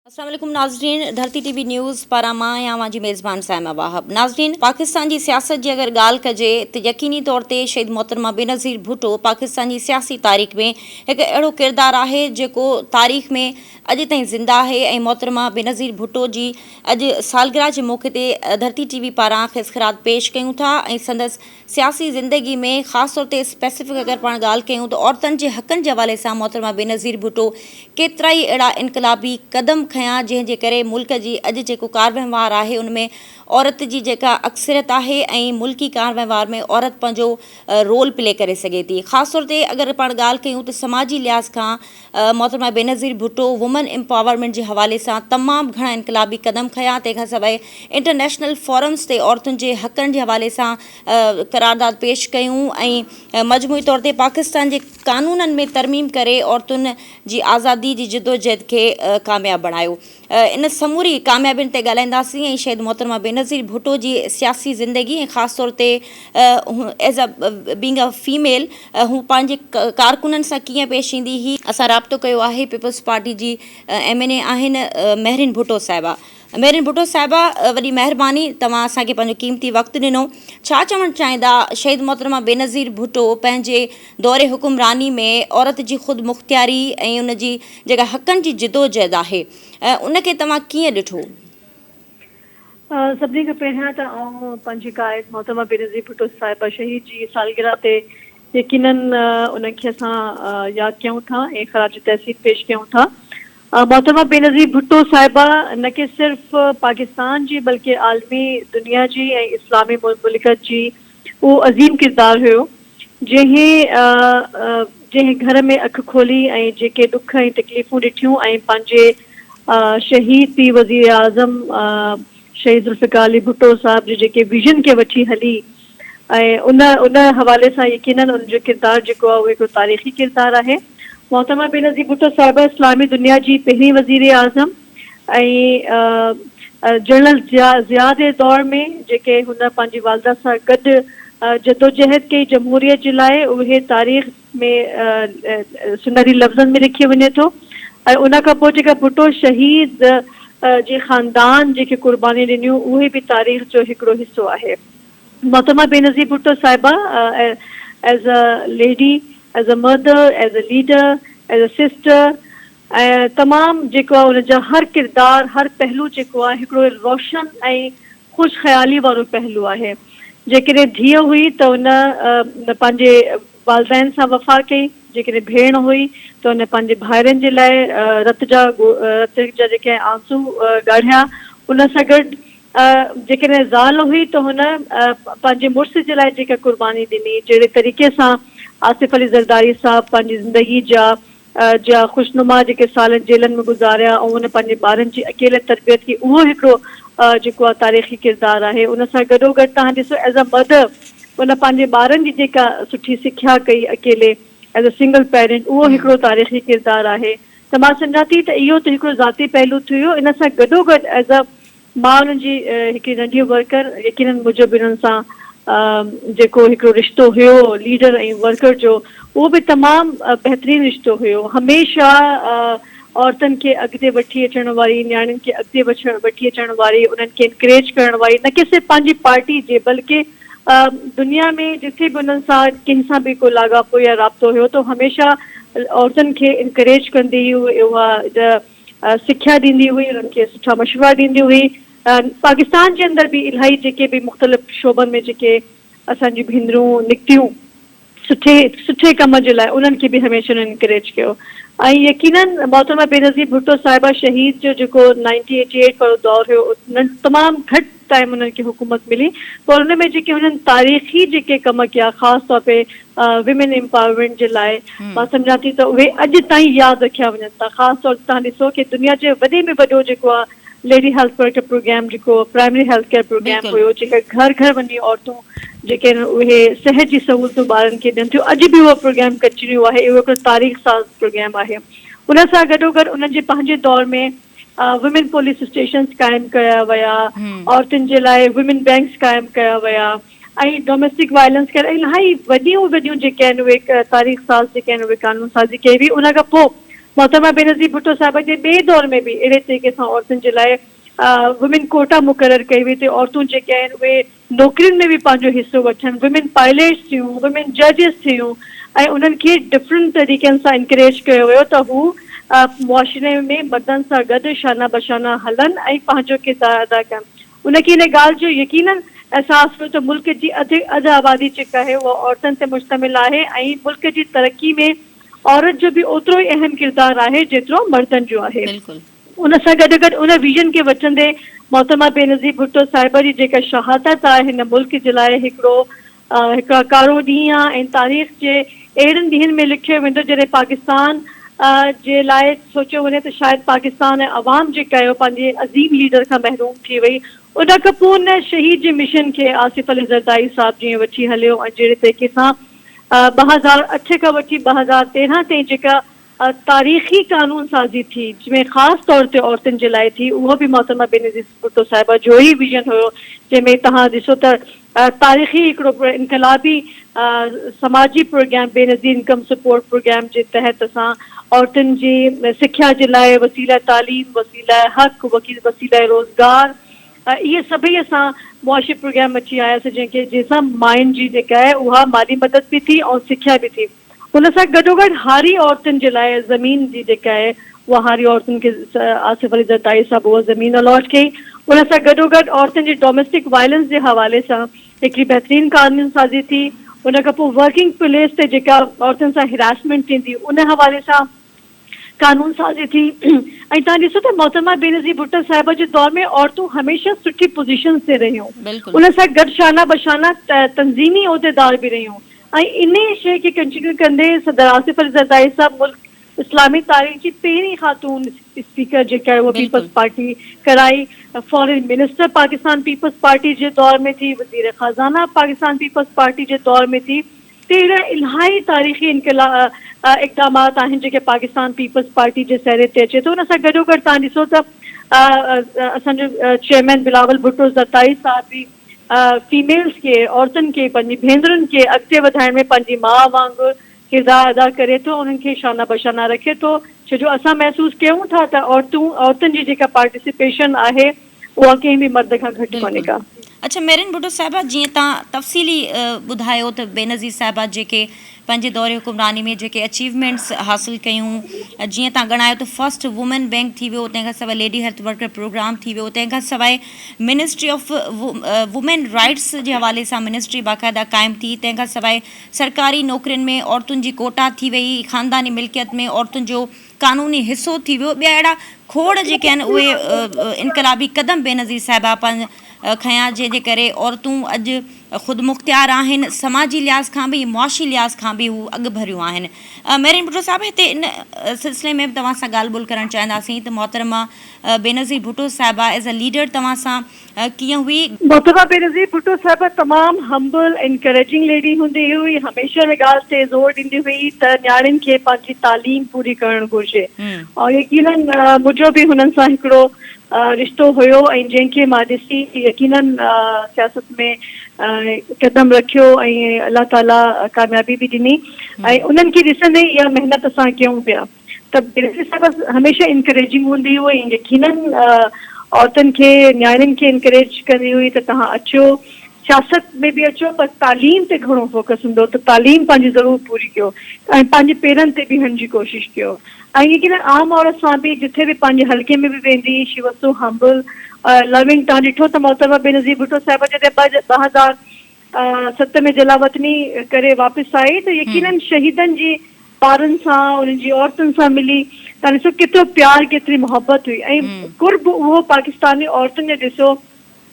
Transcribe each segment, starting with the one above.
अस्सलाम वालेकुम नाज़रीन, धरती टीवी न्यूज़ पारां मां आहियां मुंहिंजी मेज़बान साइमा वाहब। नाज़रीन, पाकिस्तान जी सियासत जी अगरि ॻाल्हि कजे त यकीनी तौर ते शहीद मोहतरमा बेनज़ीर भुट्टो पाकिस्तान जी सियासी तारीख़ में हिकु अहिड़ो किरदारु आहे जेको तारीख़ में अॼु ताईं ज़िंदा आहे ऐं मोहतरमा बेनज़ीर भुट्टो जी अॼु सालगिरह जे मौक़े ते धरती टीवी पारां ख़िसख़रात पेश कयूं था ऐं संदसि सियासी ज़िंदगी में ख़ासि तौर ते स्पेसिफिक अगरि पाण ॻाल्हि कयूं त औरतुनि जे हक़नि जे हवाले सां मोहतरमा बेनज़ीर भुट्टो केतिरा ई अहिड़ा इनक़लाबी क़दम खयां जंहिंजे करे मुल्क जी अॼु जेको कार वहिंवार आहे उन में औरत जी जेका अक्सरियत आहे ऐं मुल्की कार वहिंवार में औरत पंहिंजो रोल प्ले करे सघे थी। ख़ासि तौर ते अगरि पाण ॻाल्हि कयूं त समाजी लिहाज़ खां मोहतरमा बेनज़ीर भुट्टो वुमन एम्पावरमेंट जे हवाले सां तमामु घणा इनक़लाबी क़दम खयां। तंहिंखां सवाइ इंटरनेशनल फोरम्स ते औरतुनि जे हक़नि जे हवाले सां क़रारदाद पेश कयूं ऐं मजमूई तौर ते पाकिस्तान जे क़ानूननि में तरमीम करे औरतुनि जी आज़ादी जी जिदोजहद खे कामयाबु बणायो। इन समूरी कामयाबियुनि ते ॻाल्हाईंदासीं ऐं शहीद मोहतरमा बेनज़ीर भुट्टो जी सियासी ज़िंदगी ऐं ख़ासि तौर ते as a being a female हू पंहिंजे कारकुननि सां कीअं पेश ईंदी हुई। असां राब्तो कयो आहे पीपल्स पार्टी जी MNA आहिनि महरीन भुट्टो साहिबा। महरीन भुट्टो साहिबा, वॾी महिरबानी, तव्हां असांखे पंहिंजो क़ीमती वक़्तु ॾिनो। छा चवणु चाहींदा शहीद मोहतरमा बेनज़ीर भुट्टो पंहिंजे दौरे हुकुमरानी में औरत जी ख़ुदि मुख़्तियारी ऐं उन जी जेका हक़नि जी जिदोजहद आहे उनखे तव्हां कीअं ॾिठो? सभिनी खां पहिरियां त आउं पंहिंजी क़ाइद मोहतरमा बेनज़ीर भुट्टो साहिबा शहीद जी सालगिरह ते यकीनन उनखे असां यादि कयूं था ऐं ख़राज तहसीन पेश कयूं था। मोहतरमा बेनज़ीर भुट्टो साहिबा न कि सिर्फ़ पाकिस्तान जी बल्कि आलमी दुनिया जी ऐं इस्लामी मुल्कत जी उहो अज़ीम किरदारु हुयो जंहिं घर में अखि खोली ऐं जेके ॾुख ऐं तकलीफ़ूं ॾिठियूं ऐं पंहिंजे शहीद पीर वज़ीर आज़म शहीद ज़ुल्फ़िकार अली भुट्टो साहब जे जेके विजन खे वठी हली ऐं उन हवाले सां यकीनन उनजो किरदारु जेको आहे उहो हिकिड़ो तारीख़ी किरदारु आहे। मोहतरमा बेनज़ीर भुट्टो साहिबा इस्लामी दुनिया जी पहिरीं वज़ीर आज़म ऐं जनरल ज़िया जे दौर में जेके हुन पंहिंजी वालदा सां गॾु जदोजहद कई जमहूरियत जे लाइ उहे तारीख़ में सुनहरी लफ़्ज़नि में लिखी वञे थो। ऐं उन खां पोइ जेका भुट्टो शहीद जे ख़ानदान जेके क़ुर्बानी ॾिनियूं उहे बि तारीख़ जो हिकिड़ो हिसो आहे। मोहतरमा बेनज़ीर भुट्टो साहिबा as a lady, as a mother, as a leader, as a sister ऐं तमामु जेको आहे उनजा हर किरदारु हर पहलू जेको आहे हिकिड़ो रोशन ऐं ख़ुशि ख़्याली वारो पहलू आहे। जेकॾहिं धीअ हुई त उन पंहिंजे वालदैन सां वफ़ा कई, जेकॾहिं भेण हुई त हुन पंहिंजे भाइरनि जे लाइ रत जा जेके आंसू ॻाढ़िया। उन सां गॾु जेकॾहिं ज़ाल हुई त हुन पंहिंजे मुड़ुस जे लाइ जेका क़ुर्बानी ॾिनी, जहिड़े तरीक़े सां आसिफ़ अली ज़रदारी साहब पंहिंजी ज़िंदगी जा ख़ुशनुमा जेके साल जेलनि में गुज़ारिया ऐं उन पंहिंजे ॿारनि जी अकेले तरबियत की उहो हिकिड़ो जेको आहे तारीख़ी किरदारु आहे। उन सां गॾोगॾु तव्हां ॾिसो एज़ अ मदर उन पंहिंजे ॿारनि जी जेका सुठी सिख्या कई अकेले एज़ अ सिंगल पेरेंट, उहो हिकिड़ो तारीख़ी किरदारु आहे। त मां सम्झां थी त इहो त हिकिड़ो ज़ाती पहलू थी वियो। इन सां गॾोगॾु एज़ अ मां उन्हनि जी हिकिड़ी नंढी वर्कर यकीननि मूजिबि इन्हनि सां जेको हिकिड़ो रिश्तो हुयो लीडर ऐं वर्कर जो उहो बि तमामु बहितरीनु रिश्तो हुयो। हमेशह औरतुनि खे अॻिते वठी अचण वारी, नियाणियुनि खे अॻिते वठी अचण वारी, उन्हनि खे इनकरेज करण वारी, न कि सिर्फ़ु पंहिंजी पार्टी जे बल्कि दुनिया में जिथे बि उन्हनि सां कंहिंसां बि कोई लाॻापो या राब्तो हुयो त हमेशह औरतुनि खे इनकरेज कंदी हुई, उहा सिख्या ॾींदी हुई, उन्हनि खे सुठा मशवरा ॾींदी हुई। पाकिस्तान जे अंदरि बि इलाही जेके बि मुख़्तलिफ़ शोबनि में जेके असांजी भेनरूं निकितियूं सुठे कम जे लाइ, उन्हनि खे बि हमेशह इनकरेज कयो। ऐं यकीनन मोहतरमा बेनज़ीर भुट्टो साहिबा शहीद जो जेको 1988 वारो दौर हुयो उन्हनि तमामु घटि टाइम उन्हनि खे हुकूमत मिली, पर हुन में जेके हुननि तारीख़ी जेके कम कया ख़ासि तौर ते विमेन एम्पावरमेंट जे लाइ, मां सम्झां थी त उहे अॼु ताईं यादि रखिया वञनि था। ख़ासि तौर ते तव्हां ॾिसो कि दुनिया जे वॾे में वॾो जेको आहे लेडी हेल्थ वर्कर प्रोग्राम जेको प्राइमरी हेल्थ केयर प्रोग्राम बिल्कुलु हुयो, जेके घर घर वञी औरतूं जेके उहे सिहत जी सहूलियतूं ॿारनि खे ॾियनि थियूं, अॼु बि उहो प्रोग्राम कंटिन्यू आहे। इहो हिकिड़ो तारीख़ साज़ प्रोग्राम आहे। उन सां गॾोगॾु उन्हनि जे पंहिंजे दौर में वुमेन पुलिस स्टेशन्स क़ाइमु कया विया, औरतुनि जे लाइ वुमेन बैंक्स क़ाइमु कया विया ऐं डोमेस्टिक वायलेंस करे इलाही वॾियूं वॾियूं जेके आहिनि उहे तारीख़ साज़ जेके आहिनि उहे क़ानून साज़ी कई हुई। उन खां पोइ मोहतरमा बेनज़ीर भुट्टो साहिबा जे ॿिए दौर में बि अहिड़े तरीक़े सां औरतुनि जे लाइ वुमेन कोटा मुक़ररु कई हुई, ते औरतूं जेके आहिनि उहे नौकरियुनि में बि पंहिंजो हिसो वठनि, वुमेन पायलट्स थियूं, वुमेन जजिस थियूं, ऐं उन्हनि खे डिफरेंट तरीक़नि सां इनकरेज कयो वियो त हू मुआशरे में मर्दनि सां गॾु शाना बशाना हलनि ऐं पंहिंजो किरदारु अदा कनि। उनखे इन ॻाल्हि जो यकीनन एहसासु हुयो त मुल्क जी अधु आबादी जेका आहे उहा औरतुनि ते मुश्तमिल आहे ऐं मुल्क जी तरक़ी में औरत जो बि ओतिरो ई अहम किरदारु आहे जेतिरो मर्दनि जो आहे। बिल्कुलु उन सां गॾु गॾु उन विजन खे वठंदे मोहतरमा बेनज़ीर भुट्टो साहिबा जी जेका शहादत आहे हिन मुल्क जे लाइ हिकिड़ा कारो ॾींहुं आहे ऐं तारीख़ जे अहिड़नि ॾींहंनि में लिखियो वेंदो जॾहिं पाकिस्तान जे लाइ सोचियो वञे त शायदि पाकिस्तान ऐं अवाम जेका आहे पंहिंजे अज़ीम लीडर खां महरूम थी वई। उन खां पोइ उन शहीद जे मिशन खे आसिफ अली ज़रदारी साहिब जीअं वठी हलियो ऐं जहिड़े तरीक़े सां 2008 खां वठी 2013 ताईं जेका तारीख़ी कानून साज़ी थी जंहिंमें ख़ासि तौर ते औरतुनि जे लाइ थी, उहो बि मोहतरमा बेनज़ीर भुट्टो साहिबा जो ई विजन हुयो, जंहिंमें तव्हां ॾिसो त तारीख़ी हिकिड़ो इनकलाबी समाजी program Benazir income support program जे तहत असां औरतुनि जी सिख्या जे लाइ वसीला तालीम, वसीला हक़, वसीला रोज़गार, इहे सभई असां मुआशी प्रोग्राम अची आयासीं जंहिंसां मायुनि जी जेका आहे उहा माली मदद बि थी ऐं सिख्या बि थी। हुन सां गॾोगॾु हारी औरतुनि जे लाइ ज़मीन जी जेका आहे उहा हारी औरतुनि खे आसिफ अली ज़रदारी साहिब उहा ज़मीन अलॉट कई। उन सां गॾोगॾु औरतुनि जी डोमेस्टिक वायलेंस जे हवाले सां हिकिड़ी बहितरीनु कानून साज़ी थी। उन खां पोइ वर्किंग प्लेस ते जेका औरतुनि सां हिरासमेंट थींदी उन हवाले सां कानून साज़ी थी। ऐं तव्हां ॾिसो त मोहतरमा बेनज़ीर भुट्टो साहिबा जे दौर में औरतूं हमेशह सुठी पोज़ीशन ते रहियूं, बिल्कुलु उन सां गॾु शाना बशाना तंज़ीमी उहिदेदार बि रहियूं ऐं इन शइ खे कंटिन्यू कंदे सदर आसिफ अली ज़रदारी साहिब मुल्क इस्लामी तारीख़ जी पहिरीं ख़ातून स्पीकर जेका आहे उहा पीपल्स बिल्कुलु पार्टी कराई। Foreign minister Pakistan Peoples Party जे दौर में थी, वज़ीर ख़ज़ाना पाकिस्तान पीपल्स पार्टी जे दौर में थी। त अहिड़ा इलाही तारीख़ी इक़दामात आहिनि जेके पाकिस्तान पीपल्स पार्टी जे सहरे ते अचे थो। उन सां गॾोगॾु तव्हां ॾिसो त असांजो चेयरमैन बिलावल भुट्टो ज़रदारी साहिब बि फीमेल्स खे, औरतुनि खे, पंहिंजी भेनरुनि खे अॻिते वधाइण में पंहिंजी माउ वांगुरु किरदारु अदा करे थो, उन्हनि खे शाना बशाना रखे थो। छो जो असां महसूसु कयूं था त औरतुनि जी जेका पार्टिसिपेशन आहे उहा कंहिं बि मर्द खां घटि कोन्हे बिल्कुलु। का। अच्छा मेरिन भुट्टो साहिबा, जीअं तव्हां तफ़सीली ॿुधायो त बेनज़ीर साहिबा जेके पंहिंजे दौरे हुकुमरानी में जेके अचीवमेंट्स हासिलु कयूं, जीअं तव्हां ॻणायो त फस्ट वुमेन बैंक थी वियो, तंहिंखां सवाइ लेडी हेल्थ वर्कर प्रोग्राम थी वियो, तंहिंखां सवाइ मिनिस्ट्री ऑफ वुमेन राइट्स जे हवाले सां मिनिस्ट्री बाक़ाइदा क़ाइमु थी, तंहिंखां सवाइ सरकारी नौकरियुनि में औरतुनि जी कोटा थी वई, ख़ानदानी मिल्कियत में औरतुनि जो कानूनी हिसो थी वियो, ॿिया अहिड़ा खोड़ जेके आहिनि उहे इनकलाबी क़दम बेनज़ीर साहिबा खयां जंहिंजे करे औरतूं अॼु ख़ुदि मुख़्तियार आहिनि, समाजी लिहाज़ खां बि मुआशी लिहाज़ खां बि हू अॻु भरियूं आहिनि। मेरिन भुट्टो साहिबु, हिते इन सिलसिले में बि तव्हां सां ॻाल्हि ॿोल करणु चाहींदासीं त मोहतरमा बेनज़ीर भुट्टो साहिबा एज़ अ लीडर तव्हां सां कीअं हुई? मोहतरमा बेनज़ीर भुट्टो साहिबा तमामु हम्बल एनकरेजिंग लेडी हूंदी हुई, हमेशह में ॻाल्हि ते ज़ोर ॾींदी हुई त न्याणियुनि खे पंहिंजी तालीम पूरी करणु घुरिजे और यकीनन मुंहिंजो बि हुननि सां हिकिड़ो रिश्तो हुयो ऐं जंहिंखे मां ॾिसी यकीनन सियासत में क़दम रखियो ऐं अलाह ताला कामयाबी बि ॾिनी ऐं उन्हनि खे ॾिसंदे इहा महिनत असां कयूं पिया त बेनज़ीर साहिबा हमेशह इनकरेजिंग हूंदी हुई ऐं यकीनन औरतुनि खे, न्याणियुनि खे इनकरेज कंदी हुई त तव्हां अचो, सियासत में बि अचो, पर तालीम ते घणो फोकस हूंदो त तालीम पंहिंजी ज़रूरु पूरी कयो ऐं पंहिंजे पेरनि ते बीहण जी कोशिशि कयो। ऐं यकीनन आम औरत सां बि जिथे बि पंहिंजे हल्के में बि वेंदी, she was so humble loving. तव्हां ॾिठो त मोहतरमा बेनज़ीर भुट्टो साहिबा जॾहिं 2007 में जलावतनी करे वापसि आई त यकीनन शहीदनि जी ॿारनि सां, उन्हनि जी औरतुनि सां मिली, तव्हां ॾिसो केतिरो प्यार, केतिरी मोहबत हुई ऐं कुर्ब उहो पाकिस्तानी औरतुनि जो ॾिसो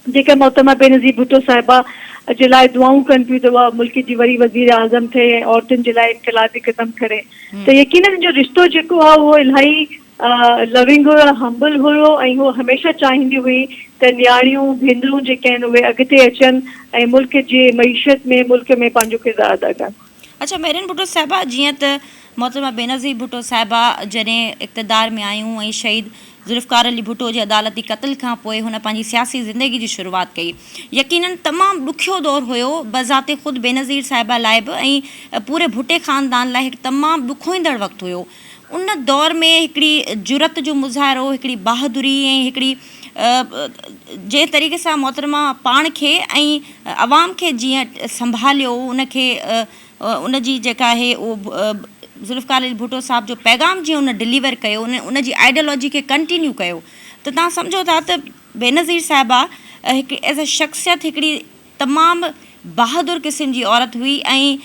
जेका मोहतरमा बेनज़ीर भुट्टो साहिबा जे लाइ दुआऊं कनि पियूं त उहा मुल्क जी वरी वज़ीर आज़म थिए ऐं औरतुनि जे लाइ इनकलाबी क़दम करे त यकीनन जो रिश्तो जेको आहे उहो इलाही लविंग हुयो, हम्बल हुयो ऐं उहो हमेशह चाहींदी हुई त न्याणियूं, भेनरूं जेके आहिनि उहे अॻिते अचनि ऐं मुल्क जी मईशत में, मुल्क में पंहिंजो किरदारु अदा कनि। अच्छा मेरिन भुट्टो साहिबा, जीअं त मोहतरमा बेनज़ीर भुट्टो साहिबा जॾहिं इक़्तिदार में आयूं ऐं शहीद ज़ुल्फ़िकार अली भुट्टो जे अदालती क़त्ल खां पोइ हुन पंहिंजी सियासी ज़िंदगी जी शुरूआति कई, यकीनन तमामु ॾुखियो दौरु हुयो बज़ाते ख़ुदि बेनज़ीर साहिबा लाइ बि ऐं पूरे भुट्टे ख़ानदान लाइ हिकु तमामु ॾुखोईंदड़ वक़्तु हुयो। उन दौर में हिकिड़ी जुरत जो मुज़ाहिरो, हिकिड़ी बहादुरी ऐं हिकिड़ी जे तरीक़े सां मोहतरमा पाण खे ऐं अवाम खे जीअं संभालियो, उनखे उनजी जेका आहे उहो ज़ुल्फ़िकार अली भुट्टो साहब जो पैगाम जीअं उन डिलीवर कयो, उनजी आइडियोलॉजी खे कंटिन्यू कयो, त तव्हां सम्झो था त बेनज़ीर साहिबा हिकु एज़ अ शख़्सियत हिकिड़ी तमामु बहादुर क़िस्म जी औरत हुई ऐं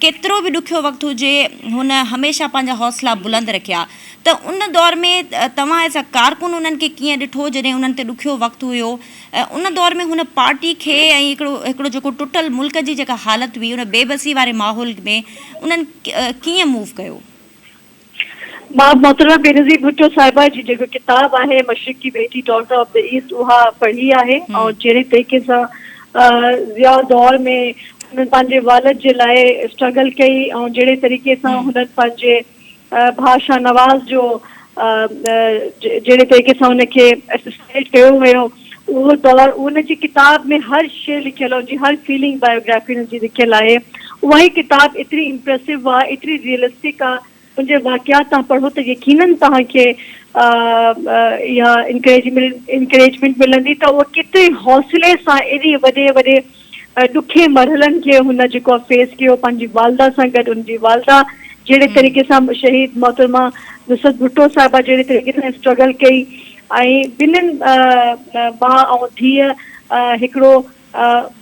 केतिरो बि ॾुखियो वक़्तु हुजे हुन हमेशह पंहिंजा हौसला बुलंद रखिया। त उन दौर में तव्हां एज़ अ कारकुन उन्हनि खे कीअं ॾिठो जॾहिं उन्हनि ते ॾुखियो वक़्तु हुयो, उन दौर में हुन पार्टी खे ऐं हिकिड़ो जेको टुटल मुल्क जी जेका हालत हुई उन बेबसी वारे माहौल में उन्हनि कीअं मूव कयो? मां मोहतरमा बेनज़ीर भुट्टो साहिबा जी जेको किताब आहे मशरिक़ की बेटी डॉटर ऑफ द ईस्ट उहा पढ़ी आहे ऐं जहिड़े तरीक़े सां ज़िया दौर में हुननि पंहिंजे वालद जे लाइ स्ट्रगल कई ऐं जहिड़े तरीक़े सां हुननि पंहिंजे भाउ शाह नवाज़ जो जहिड़े तरीक़े सां हुनखे एसोसिएट कयो हुयो, उहो दौर उनजी किताब में हर शइ लिखियल आहे, उनजी हर फीलिंग बायोग्राफी हुनजी लिखियल आहे। उहा ई किताब एतिरी इम्प्रेसिव आहे, एतिरी रियलिस्टिक आहे, उनजे वाक़ियात तव्हां पढ़ो त यकीनन तव्हांखे इहा इंकरेजमेंट मिलंदी त उहो केतिरे हौसले सां एॾे वॾे वॾे ॾुखे मरहलनि खे हुन जेको फेस कयो पंहिंजी वालदा सां गॾु। उनजी वालदा जहिड़े तरीक़े सां शहीद मोहतरमा नुसरत भुट्टो साहिबा जहिड़े तरीक़े सां स्ट्रगल कई ऐं ॿिन्हिनि माउ ऐं धीअ हिकिड़ो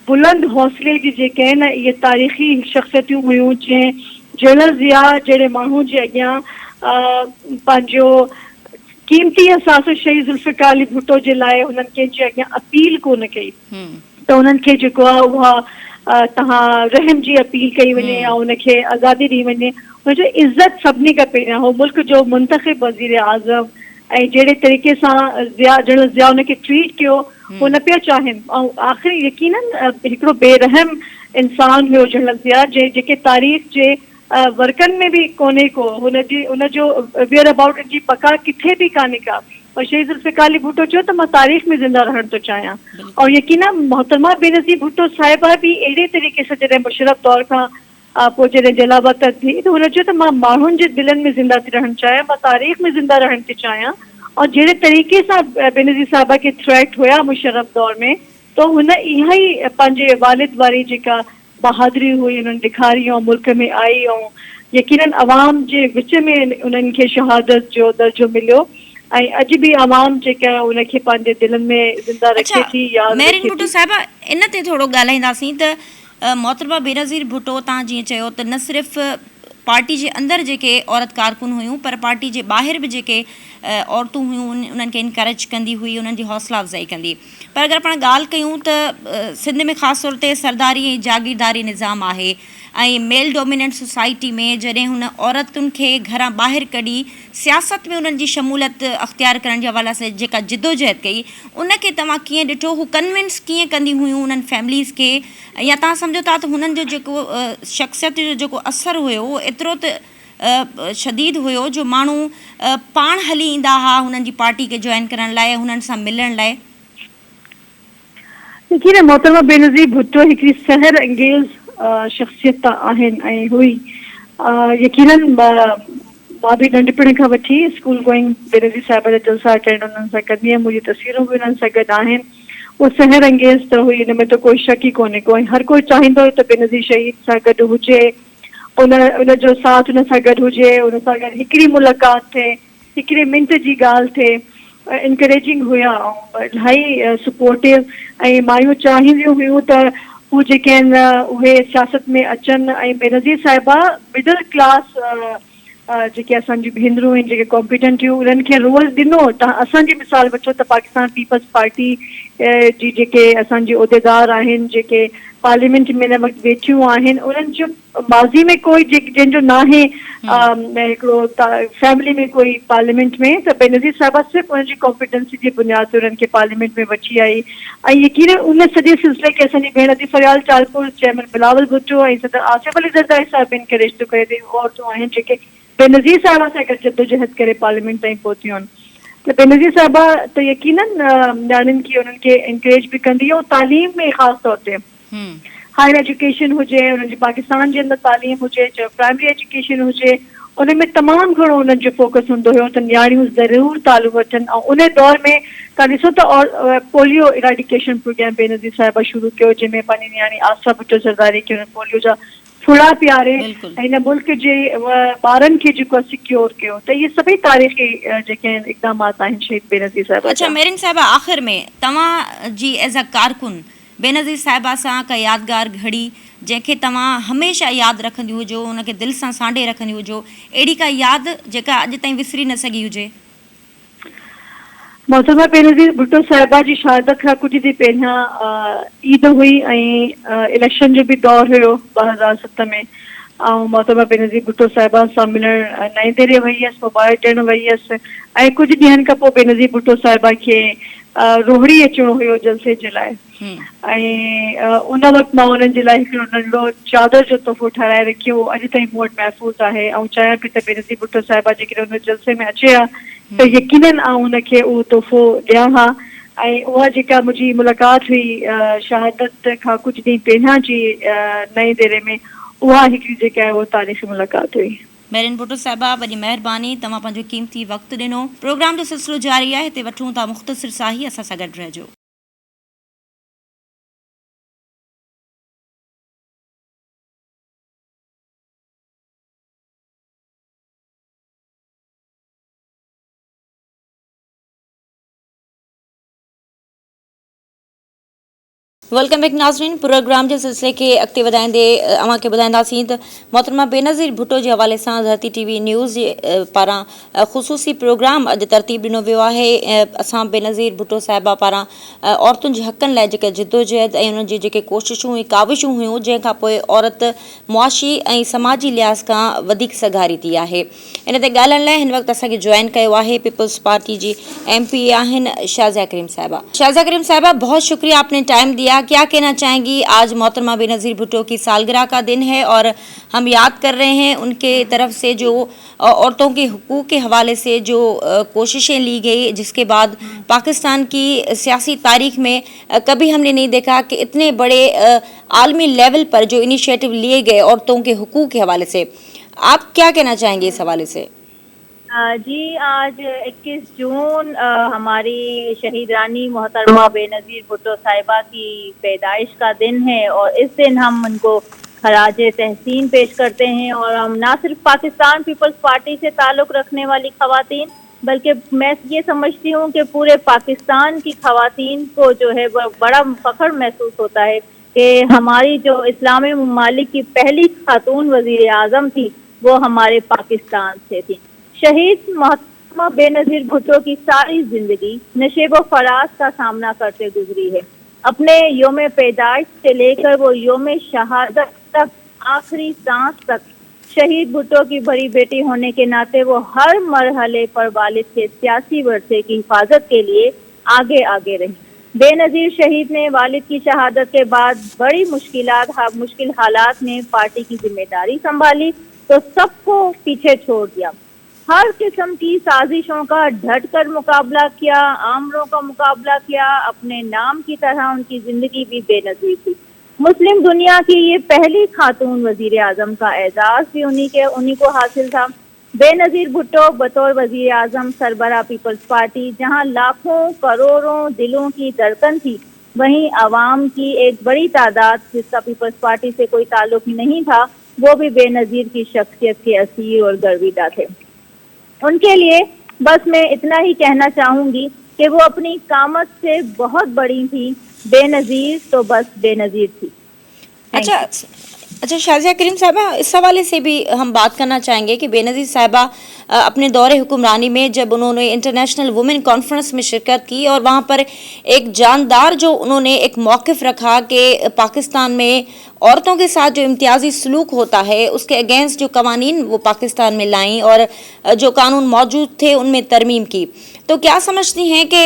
बुलंद हौसले जी जेके आहिनि इहे तारीख़ी शख़्सियतूं हुयूं जंहिं जनरल ज़िया जहिड़े माण्हू जे अॻियां पंहिंजो क़ीमती असास शहीद ज़ुल्फ़िकार अली भुट्टो जे लाइ हुननि कंहिंजे अॻियां अपील कोन कई, त उन्हनि खे जेको आहे उहा तव्हां रहम जी अपील कई वञे या उनखे आज़ादी ॾी वञे। हुनजो इज़त सभिनी खां पहिरियां हो मुल्क जो मुंतख़िब वज़ीर आज़म ऐं जहिड़े तरीक़े सां जनरल ज़िया उनखे ट्रीट कयो हो न पिया चाहिनि ऐं आख़िरी यकीनन हिकिड़ो बेरहम इंसान हुयो जनरल ज़िया जेके तारीख़ जे वर्कनि में बि कोन्हे को, हुनजो वेयर अबाउट जी पका किथे बि कान्हे का। और शहीद ज़ुल्फ़िकार अली भुट्टो चयो त मां तारीख़ में ज़िंदा रहण थो चाहियां और यकीनन मोहतरमा बेनज़ीर भुट्टो साहिबा बि अहिड़े तरीक़े सां जॾहिं मुशर्रफ दौर खां पोइ जॾहिं जलावत थी त हुन चयो त मां माण्हुनि जे दिलनि में ज़िंदा थी रहणु चाहियां, मां तारीख़ में ज़िंदा रहण थी चाहियां। और जहिड़े तरीक़े सां बेनज़ीर साहिबा खे थ्रेट हुया मुशर्रफ दौर में, त हुन इहा ई पंहिंजे वालिद वारी जेका बहादुरी हुई उन्हनि ॾेखारी ऐं मुल्क में आई ऐं यकीनन अवाम जे विच में उन्हनि खे शहादत जो दर्जो मिलियो ऐं अॼु बि अवाम जेका उनखे पंहिंजे दिलनि में ज़िंदा रखे थी। मेरिन भुट्टो साहिबा इन ते थोरो ॻाल्हाईंदासीं त मोहतरमा बेनज़ीर भुट्टो तव्हां जीअं चयो त न सिर्फ़ु पार्टी जे अंदरि जेके औरत कारकुन हुयूं पर पार्टी जे ॿाहिरि बि जेके औरतूं हुयूं उन्हनि खे इनकरेज कंदी हुई, उन्हनि जी हौसला अफ़ज़ाई कंदी। पर अगरि पाण ॻाल्हि कयूं त सिंध में ख़ासि तौर ते सरदारी ऐं जागीरदारी निज़ाम आहे ऐं मेल डोमिनेंट सोसाइटी में जॾहिं हुन औरतुनि खे घरां ॿाहिरि कढी सियासत में उन्हनि जी शमूलियत अख़्तियार करण जे हवाले सां जेका जिदोजहद कई उनखे तव्हां कीअं ॾिठो, हू कन्विंस कीअं कंदी हुयूं उन्हनि फैमिलीज़ खे, या तव्हां सम्झो था त हुननि जो जेको शख़्सियत जो जेको असरु हुयो उहो एतिरो त शदीद हुयो जो माण्हू पाण हली ईंदा हुआ हुननि जी पार्टी खे जॉइन करण लाइ, हुननि सां मिलण लाइ? देखिए मोहतरमा बेनज़ीर भुट्टो हिकिड़ी सहर अंगेज़ शख़्सियत आहिनि ऐं हुई यकीनन मां बि नंढपण खां वठी स्कूल गोइंग बेनज़ीर साहिबा जा जलसा अटेंड उन्हनि सां कंदी हुयमि, मुंहिंजी तस्वीरूं बि उन्हनि सां गॾु आहिनि। उहो सहर अंगेज़ त हुई, हिन में त कोई शक ई कोन्हे को, ऐं हर कोई चाहींदो हुयो त बेनज़ीर शहीद सां गॾु हुजे, उनजो साथ उन सां गॾु हुजे, उन सां गॾु हिकिड़ी मुलाक़ात थिए, हिकिड़े मिंट जी ॻाल्हि थिए। इनकरेजिंग हुया ऐं इलाही सपोर्टिव ऐं मायूं चाहींदियूं हुयूं त हू जेके आहिनि उहे सियासत में अचनि ऐं बेनज़ीर साहिबा मिडल क्लास जेके असांजी भेनरूं आहिनि जेके कॉम्पिटेंट हुयूं उन्हनि खे रोल ॾिनो। तव्हां असांजी मिसाल वठो त पाकिस्तान पीपल्स पार्टी जी जेके असांजे उहिदेदार आहिनि जेके पार्लियामेंट में हिन वक़्तु वेठियूं आहिनि, उन्हनि जो माज़ी में कोई जंहिंजो न आहे हिकिड़ो फैमिली में कोई पार्लियामेंट में, त बेनज़ीर साहिबा सिर्फ़ु उनजी कॉम्पिटेंसी जी बुनियाद ते उन्हनि खे पार्लियामेंट में वठी आई ऐं यकीनन उन सॼे सिलसिले खे असांजी भेण जी फरियाल चालपुर चेयरमैन बिलावल भुट्टो ऐं सदर आसिफ अली ज़रदारी साहिब इनकरेज थो करे, औरतूं आहिनि जेके बेनज़ीर साहिबा सां गॾु जदोजहद करे पार्लियामेंट ताईं पहुतियूं आहिनि। त बेनज़ीर साहिबा त यकीनन न्याणियुनि खे उन्हनि खे इंकरेज बि कंदी ऐं तालीम में ख़ासि तौर ते हायर एजुकेशन हुजे, उन्हनि जी पाकिस्तान जे अंदरि तालीम हुजे, चाहे प्राइमरी एजुकेशन हुजे, उन में तमामु घणो उन्हनि जो फोकस हूंदो हुयो त नियाणियूं ज़रूरु तालु वठनि। ऐं उन दौर में तव्हां ॾिसो त और पोलियो इराडिकेशन प्रोग्राम बेनज़ीर साहिबा शुरू कयो, जंहिंमें पंहिंजी नियाणी आशा भुट्टो ज़रदारी खे हुन पोलियो जा फुड़ा पियारे बिल्कुलु। ऐं हिन मुल्क जे ॿारनि खे जेको आहे सिक्योर कयो। त इहे सभई तारीख़ी जेके आहिनि इक़दामात आहिनि शहीद बेनज़ीर साहिबा अच्छा जा। मेरिन साहिबा, आख़िर में तव्हां जी एज़ अ कारकुन बेनज़ीर साहिबा सां का यादगार घड़ी जंहिंखे तव्हां हमेशह यादि रखंदी हुजो, उनखे दिलि सां सांढे रखंदी हुजो, अहिड़ी का यादि जेका अॼु ताईं विसरी न सघी हुजे? मोहतरमा बेनज़ीर भुट्टो साहिबा जी शहादत खां कुझु ॾींहं पहिरियां ईद हुई ऐं इलेक्शन जो बि दौर हुयो 2007 में। ऐं मोहतरमा बेनज़ीर भुट्टो साहिबा सां मिलणु नईं दिल्ली वई हुयसि, मोबाइल ॾियणु वई हुयसि ऐं कुझु ॾींहंनि खां पोइ बेनज़ीर भुट्टो साहिबा खे रोहड़ी अचिणो हुयो जलसे जे लाइ। ऐं उन वक़्तु मां उन्हनि जे लाइ हिकिड़ो नंढो चादर जो तोहफ़ो ठाराए रखियो, अॼु ताईं मूं वटि महफ़ूज़ आहे। ऐं चाहियां पई त बेनज़ीर भुट्टो साहिबा जेकॾहिं उन जलसे में अचे हा त यकीनन आउं उनखे उहो तोहफ़ो ॾियां हा। ऐं उहा जेका मुंहिंजी मुलाक़ात हुई शहादत खां कुझु ॾींहं पहिरियां जी नईं दिल्ली में, उहा हिकिड़ी जेका आहे उहा तारीख़ी मुलाक़ात हुई। मेरिन भुट्टो साहिबा, वॾी महिरबानी, तव्हां पंहिंजो क़ीमती वक़्तु ॾिनो। प्रोग्राम जो सिलसिलो जारी आहे, हिते वठूं था मुख़्तसिर सां ई, असां सां गॾु रहिजो। वेलकम बैक नाज़रीन। प्रोग्राम जे सिलसिले खे अॻिते वधाईंदे अव्हां खे ॿुधाईंदासीं त मोहतरमा बेनज़ीर भुट्टो जे हवाले सां धरती टीवी न्यूज़ जे पारां ख़ुसूसी प्रोग्राम अॼु तरतीब ॾिनो वियो आहे। असां बेनज़ीर भुट्टो साहिबा पारां औरतुनि जे हक़नि लाइ जेके जिदोजहद ऐं उन्हनि जी जेके कोशिशूं ऐं काविशूं हुयूं, जंहिंखां पोइ औरत मुआशी ऐं समाजी लिहाज़ खां वधीक सघारी थी आहे। इन ते ॻाल्हाइण लाइ हिन वक़्तु असांखे जॉइन कयो आहे पीपल्स पार्टी जी MP आहिनि शाज़िया करीम साहिबा। शाज़िया करीम साहिबा, बहुत शुक्रिया, आपने टाइम दिया। क्या कहना चाहेंगी? आज मोहतरमा बेनज़ीर भुट्टो की सालगिरह का दिन है और हम याद कर रहे हैं उनके तरफ से जो औरतों के हुकूक के हवाले से जो कोशिशें ली गई, जिसके बाद पाकिस्तान की सियासी तारीख में कभी हमने नहीं देखा कि इतने बड़े आलमी लेवल पर जो इनिशिएटिव लिए गए औरतों के हुकूक के हवाले से। आप क्या कहना चाहेंगे इस हवाले से? जी, आज 21 जून हमारी शहीद रानी मोहतरमा बेनज़ीर भुट्टो साहिबा की पैदाइश का दिन है और इस दिन हम उनको खराज तहसीन पेश करते हैं। और हम ना सिर्फ पाकिस्तान पीपल्स पार्टी से ताल्लुक़ रखने वाली ख़वातीन, बल्कि मैं ये समझती हूँ कि पूरे पाकिस्तान की ख़वातीन को जो है बड़ा फ़ख्र महसूस होता है कि हमारी जो इस्लामी ममालिक की पहली खातून वज़ीर आज़म थी वो हमारे पाकिस्तान से थी। शहीद मोहतरमा बेनज़ीर भुट्टो की सारी जिंदगी नशेब व फराज का सामना करते गुजरी है। अपने योम पैदाइश से लेकर वो योम शहादत तक, आखिरी सांस तक, शहीद भुट्टो की बड़ी बेटी होने के नाते वो हर मरहले पर वालिद के सियासी वर्से की हिफाजत के लिए आगे आगे रही। बेनज़ीर शहीद ने वालिद की शहादत के बाद बड़ी मुश्किल हालात में पार्टी की जिम्मेदारी संभाली तो सबको पीछे छोड़ दिया। हर किस्म की साजिशों का डट कर मुकाबला किया, आमरों का मुकाबला किया। अपने नाम की तरह उनकी जिंदगी भी बेनज़ीर थी। मुस्लिम दुनिया की ये पहली खातून वजीर आजम का एजाज भी उन्हीं को हासिल था। बेनज़ीर भुट्टो बतौर वजीर आजम सरबरा पीपल्स पार्टी, जहां लाखों करोड़ों दिलों की धड़कन थी, वहीं आवाम की एक बड़ी तादाद जिसका पीपल्स पार्टी से कोई ताल्लुक नहीं था, वो भी बेनज़ीर की शख्सियत के असीर और गर्विदा थे। उनके लिए बस मैं इतना ही कहना चाहूंगी कि वो अपनी कामत से बहुत बड़ी थी। बेनज़ीर तो बस बेनज़ीर थी। अच्छा शाज़िया करीम साहिबा, इस हवाले से भी हम बात करना चाहेंगे कि बेनज़ीर साहिबा अपने दौरे हुक्मरानी में जब उन्होंने इंटरनेशनल वुमेन कॉन्फ्रेंस में शिरकत की और वहाँ पर एक जानदार जो उन्होंने एक मौक़िफ़ रखा कि पाकिस्तान में औरतों के साथ जो इम्तियाजी सलूक होता है उसके अगेंस्ट जो कवानीन वो पाकिस्तान में लाईं और जो कानून मौजूद थे उनमें तरमीम की, तो क्या समझती हैं कि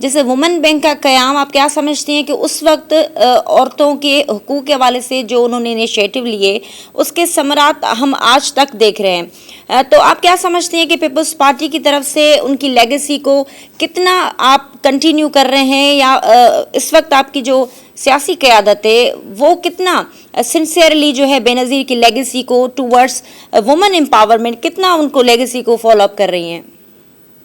जैसे वुमेन बैंक का क़याम, आप क्या समझती हैं कि उस वक्त औरतों के हुकूक के हवाले से जो उन्होंने इनिशिएटिव लिए उसके समरात हम आज तक देख रहे हैं, तो आप क्या समझते हैं कि पीपल्स पार्टी की तरफ से उनकी लेगेसी को कितना आप कंटिन्यू कर रहे हैं या इस वक्त आपकी जो सियासी क़यादत है वो कितना सिंसियरली जो है बेनज़ीर की लेगेसी को टूवर्ड्स वुमेन एम्पावरमेंट, कितना उनको लेगेसी को फॉलो अप कर रही हैं?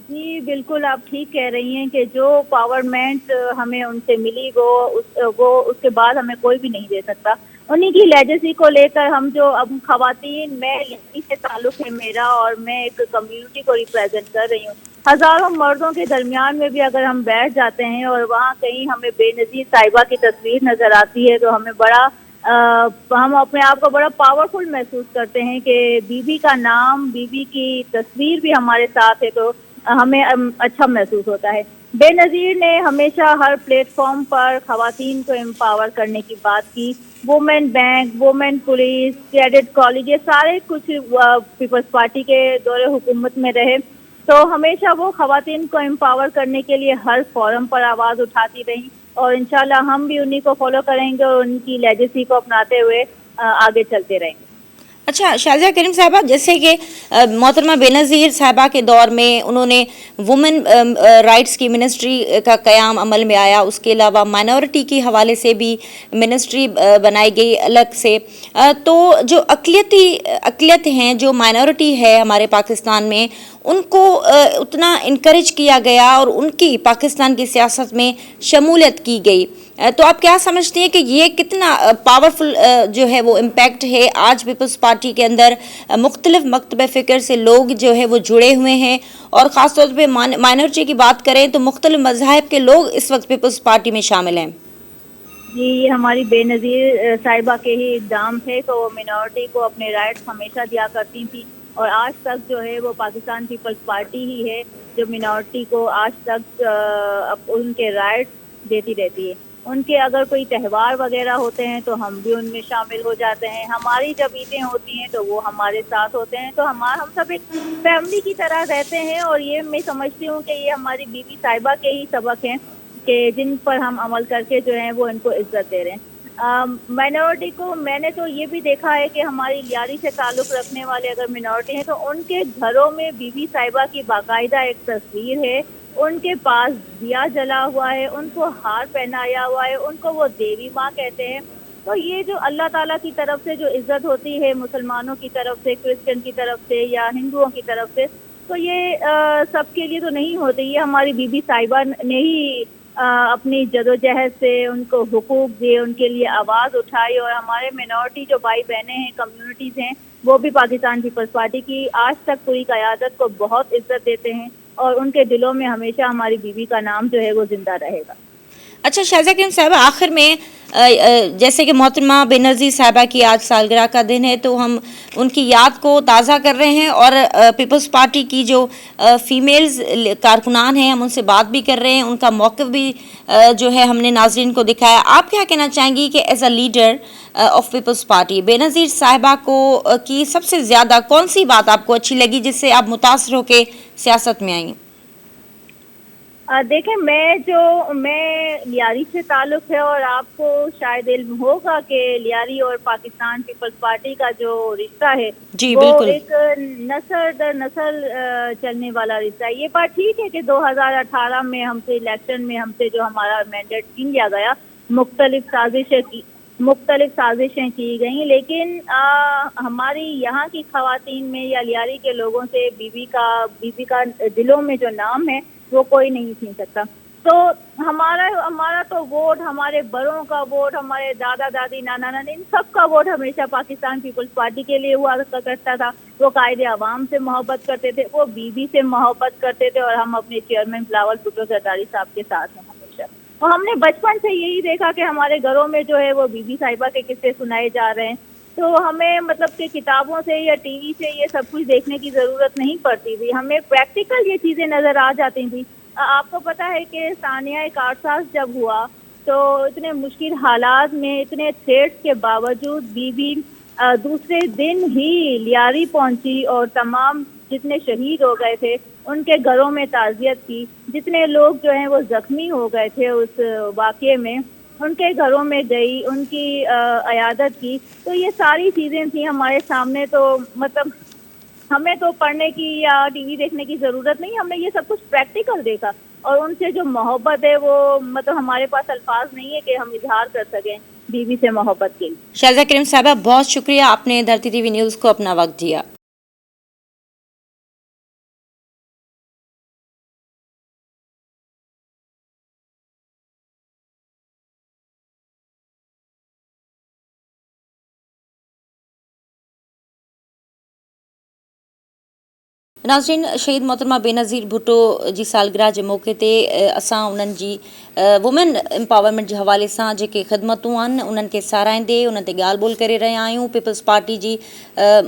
जी बिल्कुल, आप ठीक कह रही हैं कि जो पावरमेंट हमें उनसे मिली वो उसके बाद हमें कोई भी नहीं दे सकता। उन्हीं की लेगेसी को लेकर हम जो अब खवातीन, मैं यहीं से ताल्लुक़ है मेरा और मैं एक कम्युनिटी को रिप्रेजेंट कर रही हूँ। हज़ारों मर्दों के दरमियान में भी अगर हम बैठ जाते हैं और वहाँ कहीं हमें बेनज़ीर साहिबा की तस्वीर नज़र आती है तो हमें बड़ा हम अपने आप को बड़ा पावरफुल महसूस करते हैं कि बीबी का नाम, बीबी की तस्वीर भी हमारे साथ है तो हमें अच्छा महसूस होता है। बेनज़ीर ने हमेशा हर प्लेटफॉर्म पर खवातीन को एम्पावर करने की बात की। Women bank, women police, cadet college, ये सारे कुछ पीपल्स पार्टी के दौरे हुकूमत में रहे तो हमेशा वो खवातीन को एम्पावर करने के लिए हर फोरम पर आवाज़ उठाती रही और इंशाल्लाह हम भी उन्हीं को फॉलो करेंगे और उनकी लेगेसी को अपनाते हुए आगे चलते रहेंगे। अच्छा शाज़िया करीम साहबा, जैसे कि मोहतरमा बेनज़ीर साहबा के दौर में उन्होंने वुमेन राइट्स की मिनिस्ट्री का क़याम अमल में आया, उसके अलावा माइनॉरिटी के हवाले से भी मिनिस्ट्री बनाई गई अलग से। तो जो अक़लियत हैं, जो माइनॉरिटी है हमारे पाकिस्तान में, उनको उतना इनकरेज किया गया और उनकी पाकिस्तान की सियासत में शमूलियत की गई। तो आप क्या समझते हैं कि ये कितना पावरफुल जो है वो इम्पैक्ट है आज पीपल्स पार्टी के अंदर? मुख्तलिफ मकतब फ़िक्र से लोग जो है वो जुड़े हुए हैं और ख़ास तौर पे माइनॉरिटी की बात करें तो मुख्तलिफ मज़ाहिब के लोग इस वक्त पीपल्स पार्टी में शामिल हैं। जी, ये हमारी बेनज़ीर साहिबा के ही इक़दाम थे तो वो मिनॉरिटी को अपने राइट्स हमेशा दिया करती थी और आज तक जो है वो पाकिस्तान पीपल्स पार्टी ही है जो मिनॉरिटी को आज तक उनके राइट्स देती रहती है। उनके अगर कोई त्यौहार वगैरह होते हैं तो हम भी उनमें शामिल हो जाते हैं। हमारी जब ईदें होती हैं तो वो हमारे साथ होते हैं, तो हम सब एक फैमिली की तरह रहते हैं और ये मैं समझती हूँ कि ये हमारी बीबी साहिबा के ही सबक हैं कि जिन पर हम अमल करके जो है वो इनको इज्जत दे रहे हैं। माइनॉरिटी को मैंने तो ये भी देखा है कि हमारी लियारी से ताल्लुक़ रखने वाले अगर मिनॉरिटी हैं तो उनके घरों में बीबी साहिबा की बाकायदा एक तस्वीर है, उनके पास दिया जला हुआ है, उनको हार पहनाया हुआ है, उनको वो देवी माँ कहते हैं। तो ये जो अल्लाह ताला की तरफ से जो इज्जत होती है मुसलमानों की तरफ से, क्रिश्चियन की तरफ से या हिंदुओं की तरफ से, तो ये सबके लिए तो नहीं होती। ये हमारी बीबी साहिबा ने ही अपनी जदोजहद से उनको हुकूक दिए, उनके लिए आवाज़ उठाई और हमारे मिनॉरिटी जो भाई बहनें हैं, कम्युनिटीज़ हैं, वो भी पाकिस्तान पीपल्स पार्टी की आज तक पूरी क़यादत को बहुत इज्जत देते हैं और उनके दिलों में हमेशा हमारी बीवी का नाम जो है वो जिंदा रहेगा। अच्छा शाज़िया करीम साहबा, आखिर में जैसे कि मोहतरमा बेनज़ीर साहबा की आज सालगिरह का दिन है तो हम उनकी याद को ताज़ा कर रहे हैं और पीपल्स पार्टी की जो फ़ीमेल्स कारकुनान हैं हम उनसे बात भी कर रहे हैं, उनका मौक़िफ़ भी जो है हमने नाज़रीन को दिखाया। आप क्या कहना चाहेंगी कि as a leader of peoples party Benazir साहबा को की सबसे ज़्यादा कौन सी बात आपको अच्छी लगी जिससे आप मुतासर होकर सियासत में आई? देखें, मैं लियारी से ताल्लुक़ है और आपको शायद इल्म होगा कि लियारी और पाकिस्तान पीपल्स पार्टी का जो रिश्ता है जी, वो बिल्कुल। एक नस्ल दर नस्ल चलने वाला रिश्ता है। ये बात ठीक है कि 2018 में हमसे इलेक्शन में हमसे जो हमारा मैंडेट छीन लिया गया, मुख्तलिफ साजिशें की गई, लेकिन हमारी यहाँ की खवातीन में या लियारी के लोगों से बीबी का दिलों में जो नाम है वो कोई नहीं छीन सकता। तो हमारा तो वोट, हमारे बड़ों का वोट, हमारे दादा दादी, नाना नानी, इन सब का वोट हमेशा पाकिस्तान पीपल्स पार्टी के लिए हुआ करता था। वो कायदे अवाम से मोहब्बत करते थे, वो बीबी से मोहब्बत करते थे और हम अपने चेयरमैन बिलावल भुट्टो जरदारी साहब के साथ हैं हमेशा। और हमने बचपन से यही देखा कि हमारे घरों में जो है वो बीबी साहिबा के किस्से सुनाए जा रहे हैं। तो हमें मतलब कि किताबों से या टीवी से ये सब कुछ देखने की ज़रूरत नहीं पड़ती थी, हमें प्रैक्टिकल ये चीज़ें नज़र आ जाती थी। आपको पता है कि सानिया कारसाज जब हुआ तो इतने मुश्किल हालात में, इतने थ्रेट्स के बावजूद बीबी दूसरे दिन ही लियारी पहुंची और तमाम जितने शहीद हो गए थे उनके घरों में ताज़ियत की, जितने लोग जो हैं वो ज़ख्मी हो गए थे उस वाक़ये में, उनके घरों में गई, उनकी अयादत की। तो ये सारी चीज़ें थी हमारे सामने, तो मतलब हमें तो पढ़ने की या टीवी देखने की ज़रूरत नहीं, हमने ये सब कुछ प्रैक्टिकल देखा। اور ان سے جو محبت ہے وہ مطلب ہمارے پاس الفاظ نہیں ہے کہ ہم اظہار کر سکیں بیوی سے محبت کے. شائزہ کریم صاحبہ بہت شکریہ، آپ نے دھرتی ٹی وی نیوز کو اپنا وقت دیا. नाज़रीन, शहीद मोहतरमा बेनज़ीर भुट्टो जी सालगिरह जे मौक़े ते असां उन्हनि जी वुमेन एम्पावरमेंट जे हवाले सां जेके ख़िदमतूं आहिनि उन्हनि खे साराहींदे उन्हनि ते ॻाल्हि ॿोल करे रहिया आहियूं. पीपल्स पार्टी जी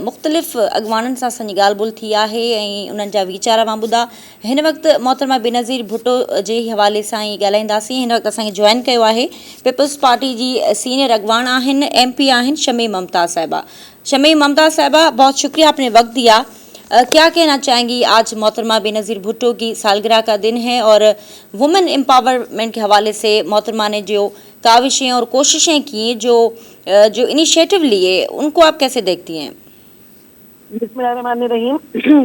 मुख़्तलिफ़ अॻुवाननि सां असांजी ॻाल्हि ॿोल थी आहे ऐं उन्हनि जा वीचार मां ॿुधा. हिन वक़्तु मोहतरमा बेनज़ीर भुट्टो जे हवाले सां ई ॻाल्हाईंदासीं. हिन वक़्तु असांखे जॉइन कयो आहे पीपल्स पार्टी जी सीनियर अॻुवान आहिनि, MP आहिनि शमी ममताज़ साहिबा. शमी ममताज़ साहिबा, बहुत शुक्रिया आपने वक्त दिया. क्या कहना चाहेंगी, आज मोहतरमा बेनज़ीर भुट्टो की सालगिरह का दिन है और वुमेन एम्पावरमेंट के हवाले से मोहतरमा ने जो काविशें और कोशिशें की, जो इनिशिएटिव लिए, उनको आप कैसे देखती हैं? बिस्मिल्लाहिर्रहमानिर्रहीम.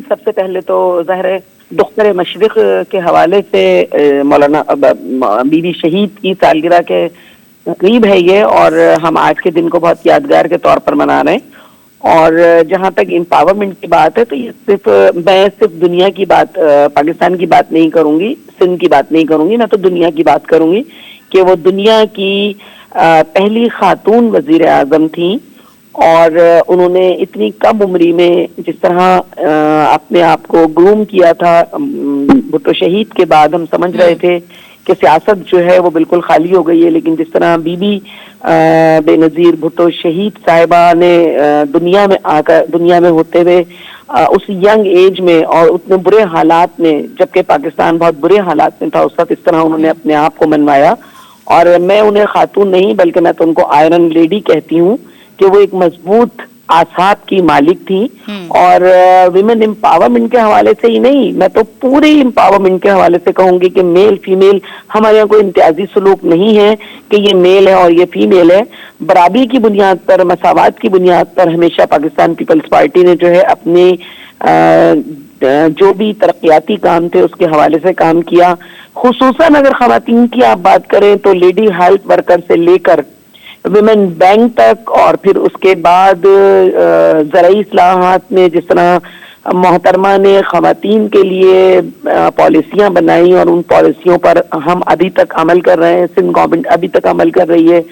सबसे पहले तो ज़ाहिर है दुख्तर मशरिक़ के हवाले से मौलाना बीबी शहीद की सालगिरह के करीब है ये, और हम आज के दिन को बहुत यादगार के तौर पर मना रहे हैं. और जहाँ तक एम्पावरमेंट की बात है तो ये मैं सिर्फ दुनिया की बात, पाकिस्तान की बात नहीं करूंगी, सिंध की बात नहीं करूंगी, मैं तो दुनिया की बात करूंगी कि वो दुनिया की पहली खातून वजीर आजम थी. और उन्होंने इतनी कम उम्री में जिस तरह अपने आप को ग्रूम किया था, भुट्टो शहीद के बाद हम समझ रहे थे कि सियासत जो है वो बिल्कुल खाली हो गई है, लेकिन जिस तरह बीबी बेनज़ीर भुट्टो शहीद साहिबा ने दुनिया में होते हुए उस यंग एज में और उतने बुरे हालात में, जबकि पाकिस्तान बहुत बुरे हालात में था उस वक्त, इस तरह उन्होंने अपने आप को मनवाया. और मैं उन्हें खातून नहीं बल्कि मैं तो उनको आयरन लेडी कहती हूँ कि वो एक मजबूत आसाब की मालिक थी. और विमेन एम्पावरमेंट के हवाले से ही नहीं, मैं तो पूरे एम्पावरमेंट के हवाले से कहूंगी कि मेल फीमेल हमारे यहाँ कोई इम्तियाजी सलूक नहीं है कि ये मेल है और ये फीमेल है. बराबरी की बुनियाद पर, मसावात की बुनियाद पर हमेशा पाकिस्तान पीपल्स पार्टी ने जो है अपने जो भी तरक्याती काम थे उसके हवाले से काम किया. खुसूसन अगर खवातीन की आप बात करें तो लेडी हेल्थ वर्कर से लेकर विमेन बैंक तक, और फिर उसके बाद ज़राई इस्लाहात में जिस तरह मोहतरमा ने खवातीन के लिए पॉलिसियां बनाई और उन पॉलिसियों पर हम अभी तक अमल कर रहे हैं, सिंध गवर्नमेंट अभी तक अमल कर रही है,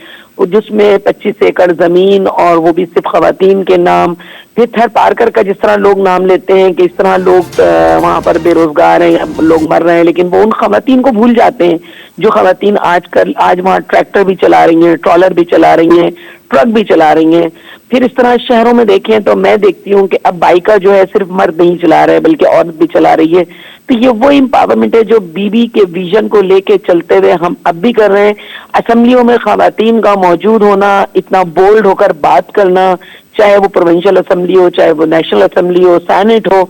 जिसमें 25 एकड़ जमीन और वो भी सिर्फ खवातीन के नाम. फिर थर पारकर का जिस तरह लोग नाम लेते हैं कि इस तरह लोग वहां पर बेरोजगार हैं या लोग मर रहे हैं, लेकिन वो उन खवातीन को भूल जाते हैं जो खवातीन आज वहाँ ट्रैक्टर भी चला रही हैं, ट्रॉलर भी चला रही हैं, ट्रक भी चला रही हैं. फिर इस तरह शहरों में देखें तो मैं देखती हूँ कि अब बाइका जो है सिर्फ मर्द नहीं चला रहे बल्कि औरत भी चला रही है. तो ये वो एम्पावरमेंट है जो बीबी के विजन को लेके चलते हुए हम अब भी कर रहे हैं. असेंबलियों में खवातीन का मौजूद होना, इतना बोल्ड होकर बात करना, चाहे वो प्रोविंशियल असेंबली हो, चाहे वो नेशनल असेंबली हो, सेनेट हो.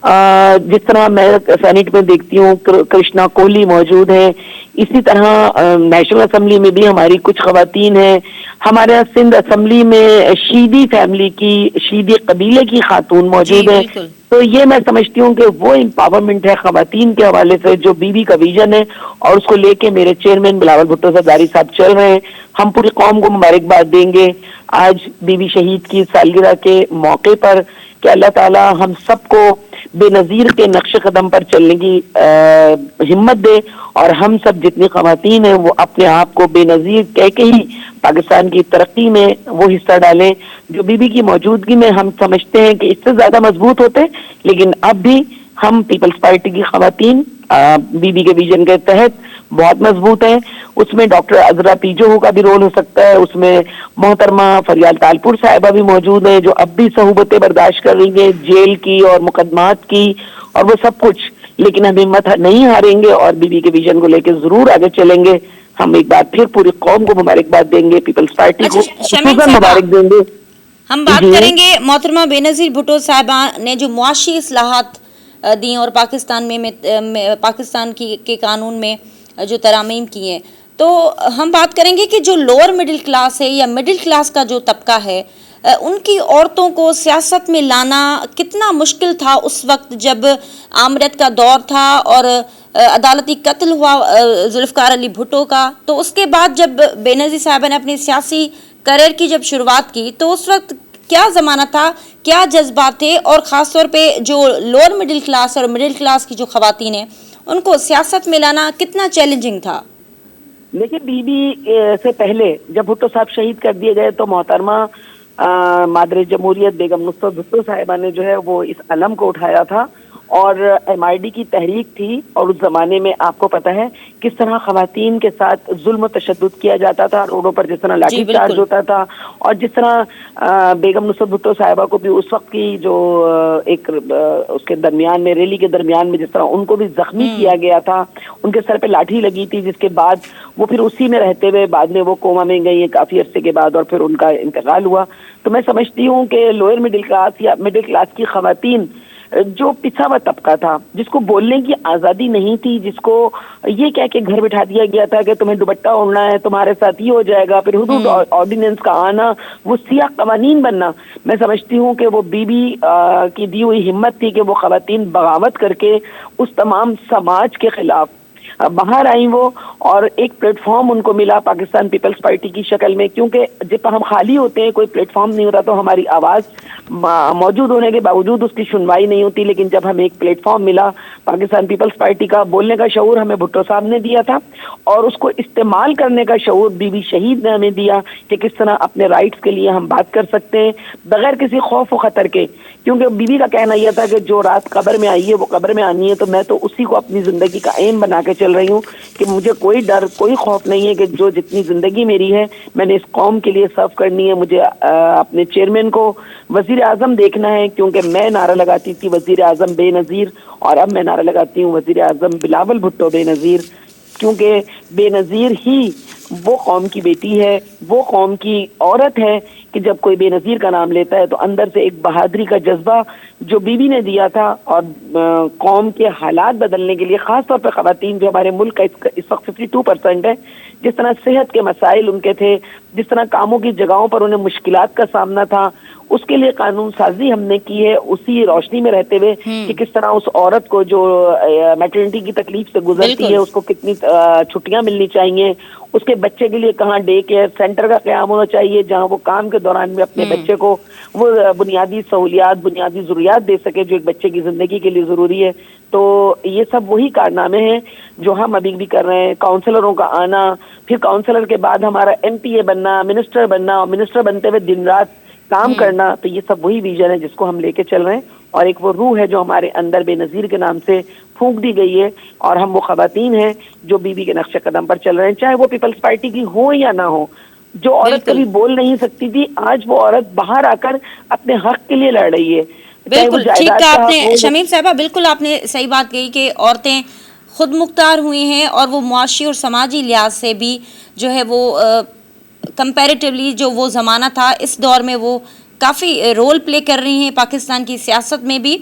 जिस तरह मैं सेनेट में देखती हूँ कृष्णा कोहली मौजूद हैं, इसी तरह नेशनल असेंबली में भी हमारी कुछ खवातीन हैं. हमारे यहाँ सिंध असेंबली में शीदी फैमिली की, शीदी कबीले की खातून मौजूद है. तो ये मैं समझती हूँ कि वो एम्पावरमेंट है खवातीन के हवाले से जो बीबी का विजन है, और उसको लेके मेरे चेयरमैन बिलावल भुट्टो सरदारी साहब चल रहे हैं. हम पूरी कौम को मुबारकबाद देंगे आज बीबी शहीद की सालगिरह के मौके पर कि अल्लाह ताला हम सबको बेनज़ीर के नक्श कदम पर चलने की हिम्मत दे, और हम सब जितनी खवातीन हैं वो अपने आप को बेनज़ीर कह के ही पाकिस्तान की तरक्की में वो हिस्सा डालें जो बीबी की मौजूदगी में हम समझते हैं कि इससे ज्यादा मजबूत होते. लेकिन अब भी हम पीपल्स पार्टी की खवातीन बीबी के विजन के तहत बहुत मजबूत हैं. उसमें डॉक्टर अजरा पीजो का भी रोल हो सकता है, उसमें मोहतरमा फरियाल तालपुर साहिबा भी मौजूद हैं जो अब भी सहूबतें बर्दाश्त कर रही हैं, जेल की और मुकदमात की और वो सब कुछ. लेकिन हम हिम्मत नहीं हारेंगे और बीबी के विजन को लेकर जरूर आगे चलेंगे. हम एक बार फिर पूरी कौम को मुबारकबाद देंगे, पीपल्स पार्टी को मुबारक देंगे. हम बात करेंगे मोहतरमा बेनज़ीर भुट्टो साहिबा ने जो मुआशी इस्लाहात दी और पाकिस्तान में पाकिस्तान के कानून में जो तरामीम की हैं, तो हम बात करेंगे कि जो लोअर मिडिल क्लास है या मिडिल क्लास का जो तबका है, उनकी औरतों को सियासत में लाना कितना मुश्किल था उस वक्त जब आमरत का दौर था और عدالتی قتل ہوا ذوالفقار علی بھٹو کا، تو اس کے بعد جب بے نظیر صاحبہ نے اپنی سیاسی کریئر کی جب شروعات کی تو اس وقت کیا زمانہ تھا، کیا جذبات تھے، اور خاص طور پہ جو لوور مڈل کلاس اور مڈل کلاس کی جو خواتین ہیں ان کو سیاست میں لانا کتنا چیلنجنگ تھا؟ دیکھیں، بی بی سے پہلے جب بھٹو صاحب شہید کر دیے گئے تو محترمہ مادر جمہوریت بیگم نصرت بھٹو صاحبہ نے جو ہے وہ اس علم کو اٹھایا تھا، اور ایم آئی ڈی کی تحریک تھی، اور اس زمانے میں آپ کو پتہ ہے کس طرح خواتین کے ساتھ ظلم و تشدد کیا جاتا تھا، روڈوں پر جس طرح لاٹھی چارج ہوتا تھا، اور جس طرح بیگم نصرت بھٹو صاحبہ کو بھی اس وقت کی جو ایک اس کے درمیان میں ریلی کے درمیان میں جس طرح ان کو بھی زخمی کیا گیا تھا، ان کے سر پہ لاٹھی لگی تھی، جس کے بعد وہ پھر اسی میں رہتے ہوئے بعد میں وہ کوما میں گئی ہیں کافی عرصے کے بعد، اور پھر ان کا انتقال ہوا۔ تو میں سمجھتی ہوں کہ لوئر مڈل کلاس یا مڈل کلاس کی خواتین جو پچھا ہوا طبقہ تھا، جس کو بولنے کی آزادی نہیں تھی، جس کو یہ کہہ کے گھر بٹھا دیا گیا تھا کہ تمہیں دوپٹہ اوڑھنا ہے، تمہارے ساتھ یہ ہو جائے گا، پھر حدود آرڈیننس کا آنا، وہ سیاہ قوانین بننا، میں سمجھتی ہوں کہ وہ بی بی کی دی ہوئی ہمت تھی کہ وہ خواتین بغاوت کر کے اس تمام سماج کے خلاف باہر آئیں وہ، اور ایک پلیٹ فارم ان کو ملا پاکستان پیپلز پارٹی کی شکل میں، کیونکہ جب ہم خالی ہوتے ہیں، کوئی پلیٹ فارم نہیں ہوتا، تو ہماری آواز موجود ہونے کے باوجود اس کی سنوائی نہیں ہوتی، لیکن جب ہمیں ایک پلیٹ فارم ملا پاکستان پیپلز پارٹی کا، بولنے کا شعور ہمیں بھٹو صاحب نے دیا تھا، اور اس کو استعمال کرنے کا شعور بی بی شہید نے ہمیں دیا کہ کس طرح اپنے رائٹس کے لیے ہم بات کر سکتے ہیں بغیر کسی خوف و خطر کے، کیونکہ بی بی کا کہنا یہ تھا کہ جو رات قبر میں آئی ہے وہ قبر میں آنی ہے، تو میں تو اسی کو اپنی زندگی کا ایم بنا کے چل رہی ہوں کہ مجھے کوئی ڈر، کوئی خوف نہیں ہے، کہ جو جتنی زندگی میری ہے میں نے اس قوم کے لیے سرو کرنی ہے، مجھے اپنے چیئرمین کو وزیر اعظم دیکھنا ہے، کیونکہ میں نعرہ لگاتی تھی وزیر اعظم بے نظیر، اور اب میں نعرہ لگاتی ہوں وزیر اعظم بلاول بھٹو بے نظیر، کیونکہ بے نظیر ہی وہ قوم کی بیٹی ہے، وہ قوم کی عورت ہے کہ جب کوئی بے نظیر کا نام لیتا ہے تو اندر سے ایک بہادری کا جذبہ جو بی بی نے دیا تھا، اور قوم کے حالات بدلنے کے لیے، خاص طور پہ خواتین جو ہمارے ملک کا اس وقت 52% ہے، جس طرح صحت کے مسائل ان کے تھے، جس طرح کاموں کی جگہوں پر انہیں مشکلات کا سامنا تھا، اس کے لیے قانون سازی ہم نے کی ہے، اسی روشنی میں رہتے ہوئے کہ کس طرح اس عورت کو جو میٹرنٹی کی تکلیف سے گزرتی ہے اس کو کتنی چھٹیاں ملنی چاہیے، اس کے بچے کے لیے کہاں ڈے کیئر سینٹر کا قیام ہونا چاہیے جہاں وہ کام کے دوران میں اپنے بچے کو وہ بنیادی سہولیات، بنیادی ضروریات دے سکے جو ایک بچے کی زندگی کے لیے ضروری ہے۔ تو یہ سب وہی کارنامے ہیں جو ہم ابھی بھی کر رہے ہیں، کاؤنسلروں کا آنا، پھر کاؤنسلر کے بعد ہمارا ایم پی اے بننا، منسٹر بننا، اور منسٹر بنتے ہوئے دن رات کام کرنا، تو یہ سب وہی ویژن ہے جس کو ہم لے کے چل رہے ہیں، اور ایک وہ روح ہے جو ہمارے اندر بے نظیر کے نام سے پھونک دی گئی ہے، اور ہم وہ خواتین ہیں جو بی بی کے نقش قدم پر چل رہے ہیں، چاہے وہ پیپلز پارٹی کی ہو یا نہ ہو۔ جو عورت کبھی بول نہیں سکتی تھی، آج وہ عورت باہر آ کر اپنے حق کے لیے لڑ رہی ہے۔ بالکل ٹھیک کہا آپ نے شمیم صاحبہ، بالکل آپ نے صحیح بات کہی کہ عورتیں خود مختار ہوئی ہیں، اور وہ معاشی اور سماجی لحاظ سے بھی جو ہے وہ کمپیریٹیولی جو وہ زمانہ تھا اس دور میں وہ کافی رول پلے کر رہی ہیں پاکستان کی سیاست میں بھی۔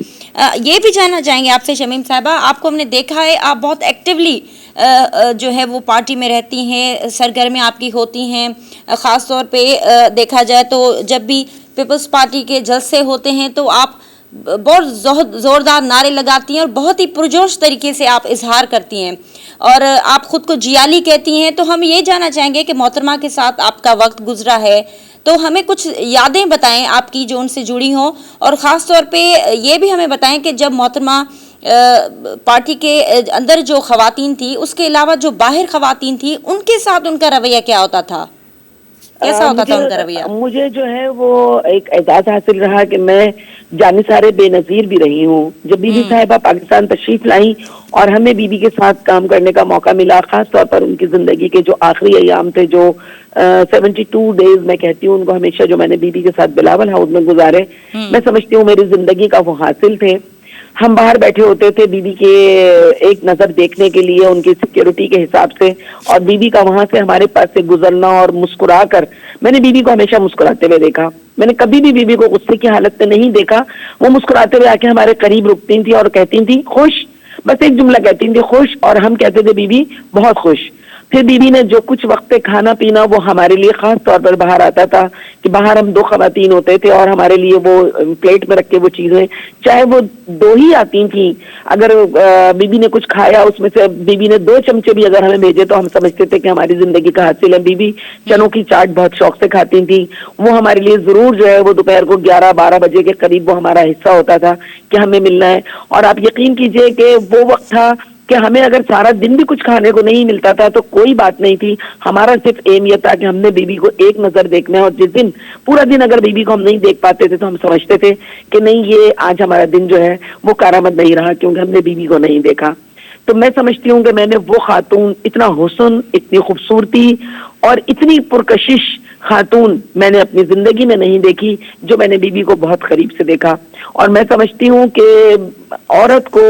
یہ بھی جاننا چاہیں گے آپ سے شمیم صاحبہ، آپ کو ہم نے دیکھا ہے آپ بہت ایکٹیولی جو ہے وہ پارٹی میں رہتی ہیں، سرگرمیاں آپ کی ہوتی ہیں، خاص طور پہ دیکھا جائے تو جب بھی پیپلز پارٹی کے جلسے ہوتے ہیں تو آپ بہت زوردار نعرے لگاتی ہیں اور بہت ہی پرجوش طریقے سے آپ اظہار کرتی ہیں، اور آپ خود کو جیالی کہتی ہیں۔ تو ہم یہ جاننا چاہیں گے کہ محترمہ کے ساتھ آپ کا وقت گزرا ہے، تو ہمیں کچھ یادیں بتائیں آپ کی جو ان سے جڑی ہوں، اور خاص طور پہ یہ بھی ہمیں بتائیں کہ جب محترمہ پارٹی کے اندر جو خواتین تھی اس کے علاوہ جو باہر خواتین تھی ان کے ساتھ ان کا رویہ کیا ہوتا تھا، کیسا ہوتا تھا ان کا رویہ؟ مجھے جو ہے وہ ایک اعزاز حاصل رہا کہ میں جانثار بے نظیر بھی رہی ہوں۔ جب بی بی صاحبہ پاکستان تشریف لائیں اور ہمیں بی بی کے ساتھ کام کرنے کا موقع ملا، خاص طور پر ان کی زندگی کے جو آخری ایام تھے، جو 72 ڈیز میں کہتی ہوں ان کو ہمیشہ، جو میں نے بی بی کے ساتھ بلاول ہاؤس میں گزارے، میں سمجھتی ہوں میری زندگی کا وہ حاصل تھے۔ ہم باہر بیٹھے ہوتے تھے بی بی کے ایک نظر دیکھنے کے لیے ان کی سیکیورٹی کے حساب سے، اور بی بی کا وہاں سے ہمارے پاس سے گزرنا اور مسکرا کر، میں نے بی بی کو ہمیشہ مسکراتے ہوئے دیکھا، میں نے کبھی بھی بی بی کو غصے کی حالت میں نہیں دیکھا۔ وہ مسکراتے ہوئے آ کے ہمارے قریب رکتی تھی اور کہتی تھی خوش، بس ایک جملہ کہتی تھی خوش، اور ہم کہتے تھے بی بی بہت خوش۔ फिर बीबी ने जो कुछ वक्त पे खाना पीना वो हमारे लिए खास तौर पर बाहर आता था कि बाहर हम 2 खवातीन होते थे और हमारे लिए वो प्लेट में रख के वो चीजें, चाहे वो 2 ही आती थी, अगर बीबी ने कुछ खाया उसमें से बीबी ने 2 चमचे भी अगर हमें भेजे तो हम समझते थे कि हमारी जिंदगी का हासिल है। बीबी चनों की चाट बहुत शौक से खाती थी, वो हमारे लिए जरूर जो है वो दोपहर को 11-12 बजे के करीब वो हमारा हिस्सा होता था कि हमें मिलना है। और आप यकीन कीजिए कि वो वक्त था कि हमें अगर सारा दिन भी कुछ खाने को नहीं मिलता था तो कोई बात नहीं थी, हमारा सिर्फ एम यह था कि हमने बीबी को एक नजर देखना है। और जिस दिन पूरा दिन अगर बीबी को हम नहीं देख पाते थे तो हम समझते थे कि नहीं, ये आज हमारा दिन जो है वो कारामद नहीं रहा क्योंकि हमने बीबी को नहीं देखा। तो मैं समझती हूँ कि मैंने वो खातून, इतना हुस्न, इतनी खूबसूरती और इतनी पुरकशिश खातून मैंने अपनी जिंदगी में नहीं देखी जो मैंने बीबी को बहुत करीब से देखा। और मैं समझती हूँ कि औरत को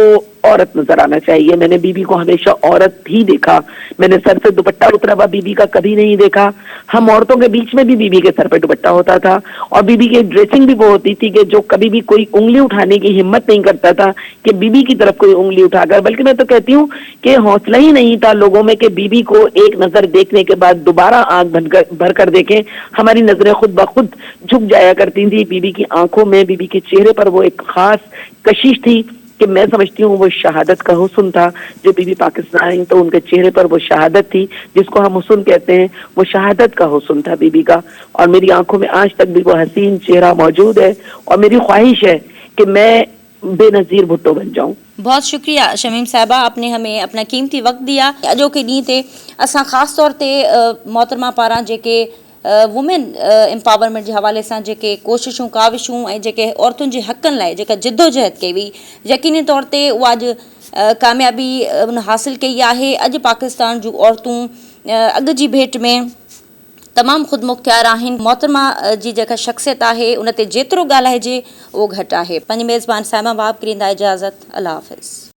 औरत नजर आना चाहिए। मैंने बीबी को हमेशा औरत ही देखा, मैंने सर से दुपट्टा उतरा हुआ बीबी का कभी नहीं देखा। हम औरतों के बीच में भी बीबी के सर पे दुपट्टा होता था और बीबी की ड्रेसिंग भी वो होती थी कि जो कभी भी कोई उंगली उठाने की हिम्मत नहीं करता था कि बीबी की तरफ कोई उंगली उठाकर, बल्कि मैं तो कहती हूँ कि हौसला ही नहीं था लोगों में कि बीबी को एक नजर देखने के बाद दोबारा आंख भर कर देखें। हमारी नजरें खुद ब खुद झुक जाया करती थी बीबी की आंखों में, बीबी के चेहरे पर वो एक खास कशिश थी कि मैं समझती हूँ वो शहादत का हुस्न था। जो बीबी पाकिस्तान आई तो उनके चेहरे पर वो शहादत थी जिसको हम हुस्न कहते हैं, वो शहादत का हुस्न था बीबी का। और मेरी आंखों में आज तक भी वो हसीन चेहरा मौजूद है और मेरी ख्वाहिश है कि मैं बेनजीर भुट्टो बन जाऊं। बहुत शुक्रिया शमीम साहिबा, आपने हमें अपना कीमती वक्त दिया। अॼो के ॾींहं ते असां ख़ासि तौर ते मोहतरमा पारां जेके वुमेन एम्पावरमेंट जे हवाले सां जेके कोशिशूं काविशूं ऐं जेके औरतुनि जे हक़नि लाइ जेका जिदोजहद कई हुई, यकीनी तौर ते उहा अॼु कामयाबी हासिलु कई आहे। अॼु पाकिस्तान जूं औरतूं अॻु जी भेट में तमामु ख़ुदि मुख़्तियार आहिनि। मोहतरमा जी जेका शख़्सियत आहे उन ते जेतिरो ॻाल्हाइजे उहो घटि आहे। पंहिंजे मेज़बान साइमा वाहब खे ॾींदा इजाज़त। अल्लाह हाफ़िज़।